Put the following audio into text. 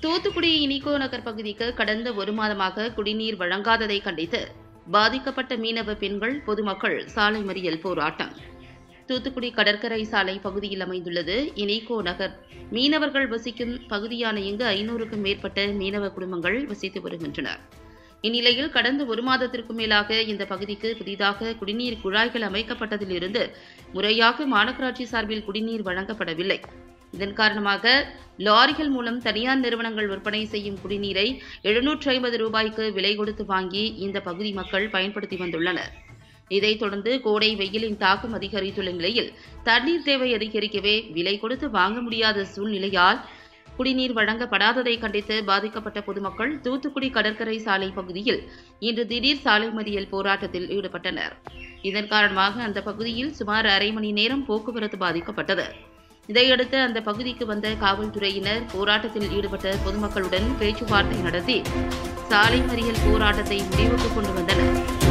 தூத்துக்குடி இனிகோ நகர் பகுதிக்கு கடந்த ஒரு மாதமாக குடிநீர் வழங்காததை கண்டித்து பாதிக்கப்பட்ட மீனவ பெண்கள் பொதுமக்கள் சாலை மறியல் போராட்டம். தூத்துக்குடி கடற்கரை சாலை பகுதியில் அமைந்துள்ளது இனிகோ நகர். மீனவர்கள் வசிக்கும் பகுதியான இங்கு 500க்கும் மேற்பட்ட மீனவ குடும்பங்கள் வசித்து வருகின்றனர். இந்நிலையில் கடந்த ஒரு மாதத்திற்கும் மேலாக இந்த பகுதிக்கு புதிதாக குடிநீர் குழாய்கள் அமைக்கப்பட்டதிலிருந்து முறையாக மாநகராட்சி சார்பில் குடிநீர் வழங்கப்படவில்லை. இதன் காரணமாக லாரிகள் மூலம் தனியார் நிறுவனங்கள் விற்பனை செய்யும் குடிநீரை 750 ரூபாய்க்கு விலை கொடுத்து வாங்கி இந்த பகுதி மக்கள் பயன்படுத்தி வந்துள்ளனர். இதைத் தொடர்ந்து கோடை வெயிலின் தாக்கம் அதிகரித்துள்ள நிலையில் தண்ணீர் தேவை அதிகரிக்கவே விலை கொடுத்து வாங்க முடியாத சூழ்நிலையால் குடிநீர் வழங்கப்படாததை கண்டித்து பாதிக்கப்பட்ட பொதுமக்கள் தூத்துக்குடி கடற்கரை சாலை பகுதியில் இன்று திடீர் சாலை மறியல் போராட்டத்தில் ஈடுபட்டனர். இதன் காரணமாக அந்த பகுதியில் சுமார் அரை மணி நேரம் போக்குவரத்து பாதிக்கப்பட்டது. இதையடுத்து அந்த பகுதிக்கு வந்த காவல்துறையினர் போராட்டத்தில் ஈடுபட்ட பொதுமக்களுடன் பேச்சுவார்த்தை நடத்தி சாலை மறியல் போராட்டத்தை முடிவுக்கு கொண்டு வந்தனர்.